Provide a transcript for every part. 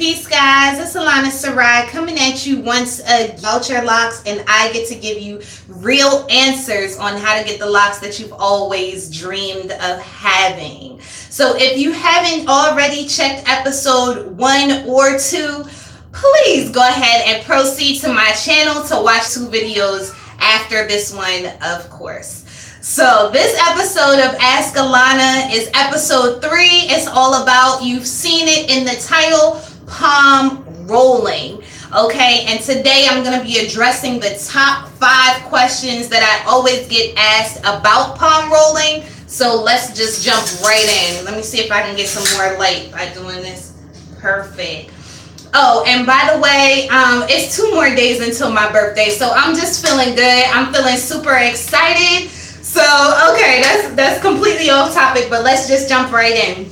Peace, guys. It's ALANASARAI coming at you once about your locks, and I get to give you real answers on how to get the locks that you've always dreamed of having. So if you haven't already checked episode 1 or 2, please go ahead and proceed to my channel to watch 2 videos after this one, of course. So this episode of Ask Alana is episode 3. It's all about, you've seen it in the title, palm rolling. Okay, and today I'm going to be addressing the top 5 questions that I always get asked about palm rolling. So let's just jump right in. Let me see if I can get some more light by doing this. Perfect. Oh, and by the way, it's 2 more days until my birthday, so I'm just feeling good. I'm feeling super excited. So, okay, that's completely off topic, but let's just jump right in.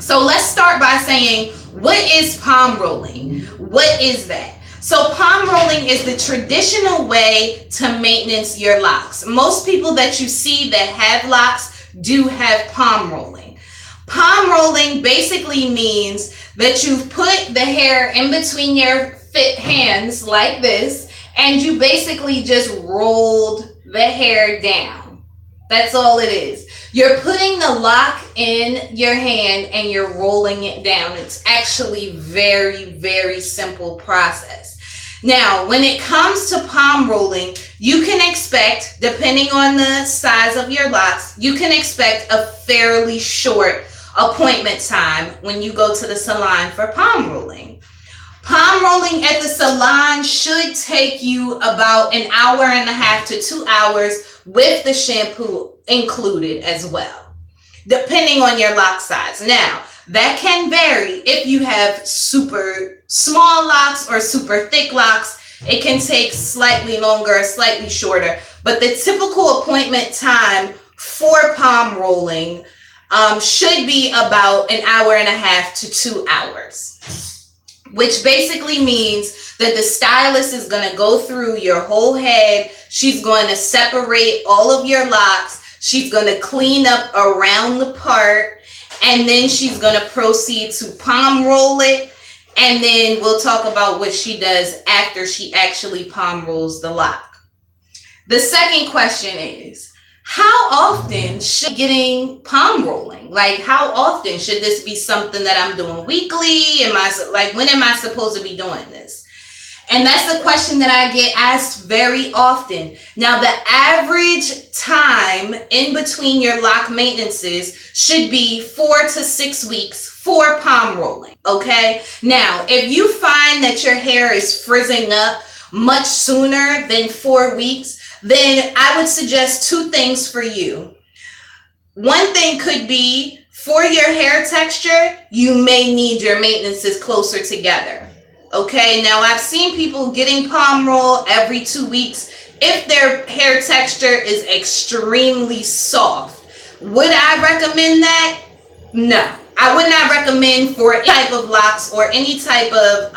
So let's start by saying, what is palm rolling? What is that? So palm rolling is the traditional way to maintenance your locks. Most people that you see that have locks do have palm rolling. Palm rolling basically means that you've put the hair in between your hands like this, and you basically just rolled the hair down. That's all it is. You're putting the lock in your hand and you're rolling it down. It's actually very, very simple process. Now, when it comes to palm rolling, you can expect, depending on the size of your locks, you can expect a fairly short appointment time when you go to the salon for palm rolling. Palm rolling at the salon should take you about an hour and a half to 2 hours with the shampoo included as well, depending on your lock size. Now, that can vary. If you have super small locks or super thick locks, it can take slightly longer or slightly shorter. But the typical appointment time for palm rolling should be about an hour and a half to 2 hours, which basically means that the stylist is going to go through your whole head. She's going to separate all of your locks. She's going to clean up around the part, and then she's going to proceed to palm roll it. And then we'll talk about what she does after she actually palm rolls the lock. The second question is, how often should getting palm rolling? Like, how often should this be something that I'm doing weekly? When am I supposed to be doing this? And that's the question that I get asked very often. Now, the average time in between your lock maintenances should be 4 to 6 weeks for palm rolling. Okay. Now, if you find that your hair is frizzing up much sooner than 4 weeks, then I would suggest 2 things for you. One thing could be, for your hair texture, you may need your maintenances closer together. Okay, now I've seen people getting palm roll every 2 weeks if their hair texture is extremely soft. Would I recommend that? No, I would not recommend for any type of locks or any type of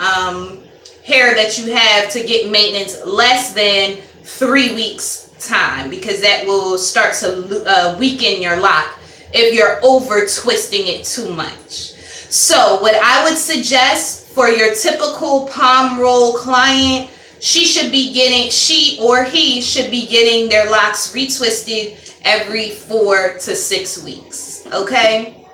hair that you have to get maintenance less than 3 weeks time, because that will start to weaken your lock if you're over twisting it too much. So what I would suggest for your typical palm roll client, she or he should be getting their locks retwisted every 4 to 6 weeks. Okay.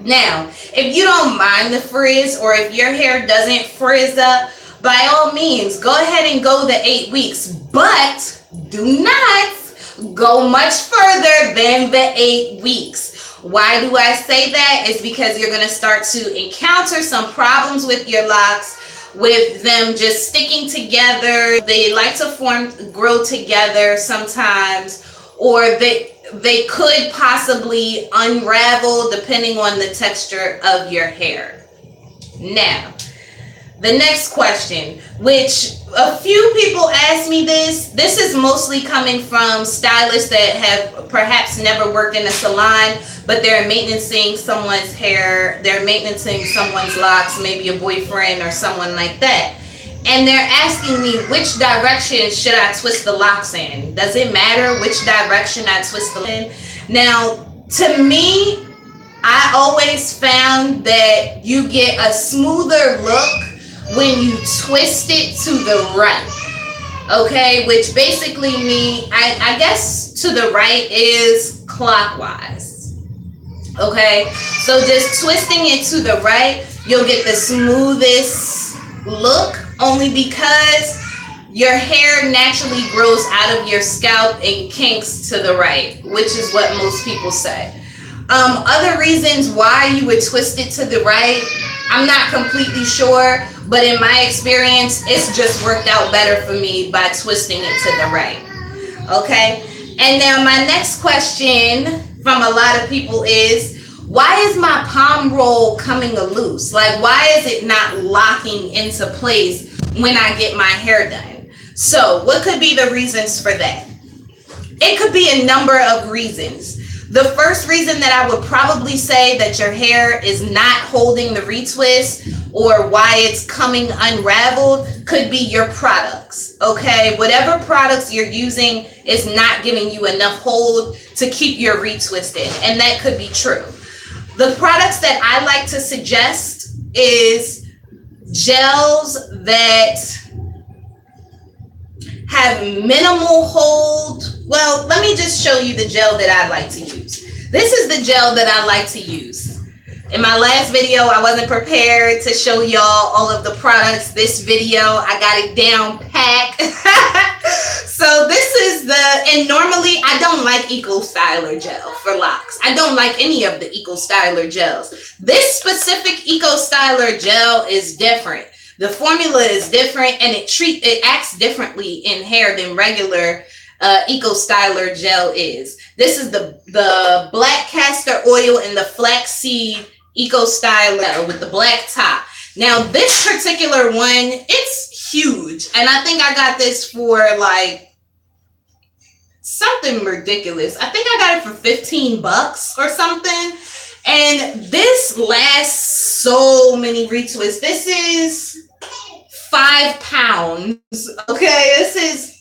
Now, if you don't mind the frizz, or if your hair doesn't frizz up, by all means, go ahead and go the 8 weeks, but do not go much further than the 8 weeks. Why do I say that? It's because you're going to start to encounter some problems with your locks, with them just sticking together. They like to grow together sometimes, or they could possibly unravel depending on the texture of your hair. Now, the next question, which a few people ask me this is mostly coming from stylists that have perhaps never worked in a salon, but they're maintaining someone's hair, they're maintaining someone's locks, maybe a boyfriend or someone like that. And they're asking me, which direction should I twist the locks in? Does it matter which direction I twist them in? Now, to me, I always found that you get a smoother look when you twist it to the right. Okay, which basically means, I guess to the right is clockwise. Okay, so just twisting it to the right, you'll get the smoothest look, only because your hair naturally grows out of your scalp and kinks to the right, which is what most people say. Other reasons why you would twist it to the right, I'm not completely sure, but in my experience, it's just worked out better for me by twisting it to the right. Okay, and now my next question from a lot of people is, why is my palm roll coming loose? Like, why is it not locking into place when I get my hair done? So what could be the reasons for that? It could be a number of reasons. The first reason that I would probably say that your hair is not holding the retwist, or why it's coming unraveled, could be your products. Okay, whatever products you're using is not giving you enough hold to keep your retwist in, and that could be true. The products that I like to suggest is gels that have minimal hold. Well, let me just show you the gel that I like to use. This is the gel that I like to use. In my last video, I wasn't prepared to show y'all all of the products. This video, I got it down pat. So this is and normally I don't like Eco Styler gel for locks. I don't like any of the Eco Styler gels. This specific Eco Styler gel is different. The formula is different, and it acts differently in hair than regular Eco Styler gel is. This is the black castor oil and the flaxseed Eco Styler with the black top. Now this particular one, it's huge, and I think I got this for like something ridiculous. I think I got it for $15 or something, and this lasts so many retwists. This is 5 pounds. Okay, this is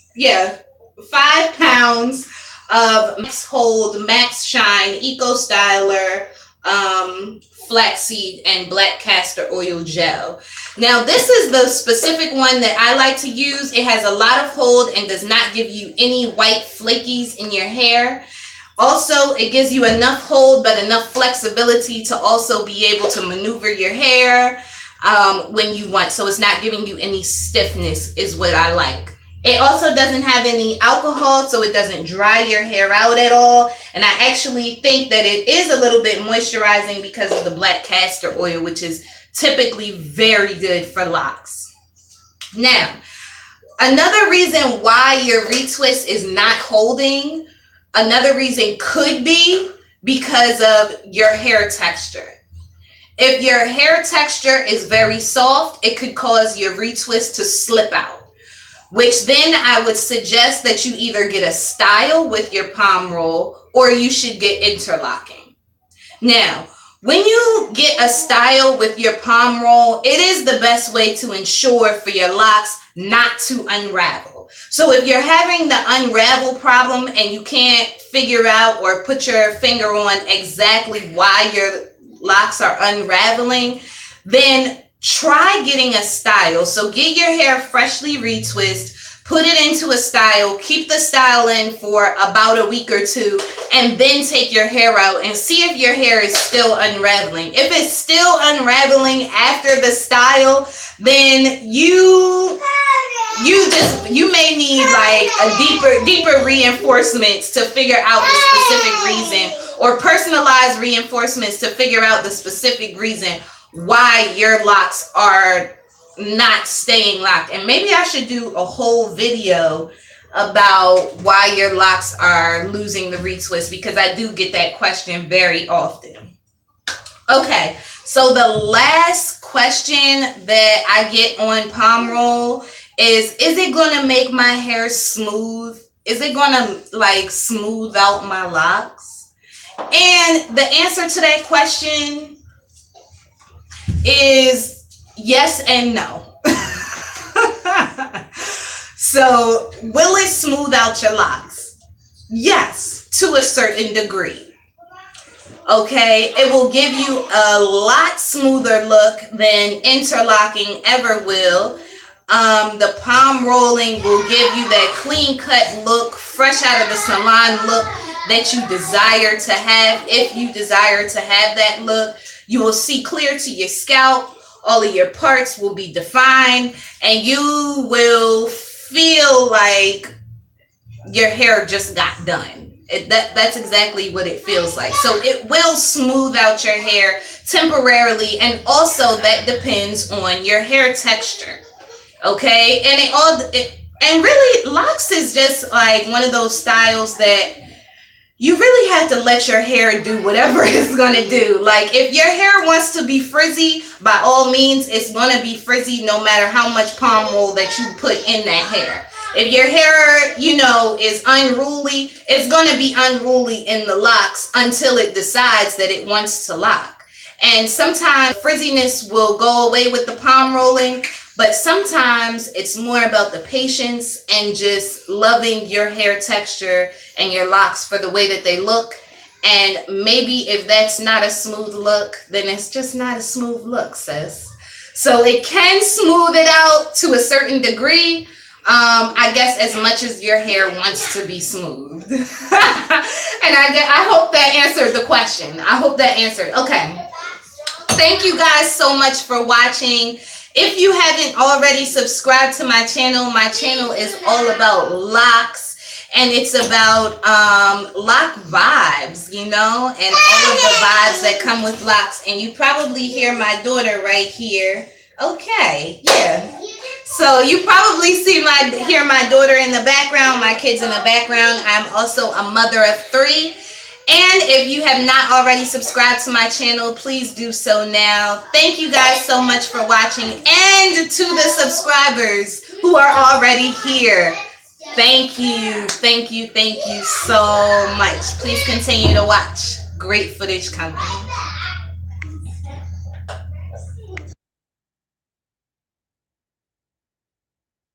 5 pounds of Max Hold, Max Shine, Eco Styler, flaxseed, and black castor oil gel. Now this is the specific one that I like to use. It has a lot of hold and does not give you any white flakies in your hair. Also, it gives you enough hold but enough flexibility to also be able to maneuver your hair when you want. So it's not giving you any stiffness, is what I like. It also doesn't have any alcohol, so it doesn't dry your hair out at all. And I actually think that it is a little bit moisturizing because of the black castor oil, which is typically very good for locks. Now, another reason why your retwist is not holding, another reason could be because of your hair texture. If your hair texture is very soft, it could cause your retwist to slip out, which then I would suggest that you either get a style with your palm roll or you should get interlocking. Now, when you get a style with your palm roll, it is the best way to ensure for your locks not to unravel. So if you're having the unravel problem and you can't figure out or put your finger on exactly why your locks are unraveling, then try getting a style. So get your hair freshly retwist, put it into a style, keep the style in for about a week or two, and then take your hair out and see if your hair is still unraveling. If it's still unraveling after the style, then you may need like a deeper reinforcements to figure out the specific reason, or personalized reinforcements to figure out the specific reason why your locks are not staying locked. And maybe I should do a whole video about why your locks are losing the retwist, because I do get that question very often. Okay, so the last question that I get on palm roll is it going to make my hair smooth? Is it going to like smooth out my locks? And the answer to that question is yes and no. So will it smooth out your locks? Yes, to a certain degree. Okay, it will give you a lot smoother look than interlocking ever will. The palm rolling will give you that clean cut look, fresh out of the salon look that you desire to have. If you desire to have that look, you will see clear to your scalp. All of your parts will be defined, and you will feel like your hair just got done. That's exactly what it feels like. So it will smooth out your hair temporarily, and also that depends on your hair texture. Okay, and and really, locks is just like one of those styles that you really have to let your hair do whatever it's gonna do. Like, if your hair wants to be frizzy, by all means, it's gonna be frizzy no matter how much palm roll that you put in that hair. If your hair, is unruly, it's gonna be unruly in the locks until it decides that it wants to lock. And sometimes frizziness will go away with the palm rolling, but sometimes it's more about the patience and just loving your hair texture and your locks for the way that they look. And maybe if that's not a smooth look, then it's just not a smooth look, sis. So it can smooth it out to a certain degree. I guess as much as your hair wants to be smooth. And I hope that answered the question. I hope that answered. Okay. Thank you guys so much for watching. If you haven't already subscribed to my channel is all about locks, and it's about lock vibes, and all of the vibes that come with locks. And you probably hear my daughter right here. Okay, yeah. So you probably hear my daughter in the background, my kids in the background. I'm also a mother of 3. And if you have not already subscribed to my channel, please do so now. Thank you guys so much for watching. And to the subscribers who are already here, thank you so much. Please continue to watch. Great footage coming.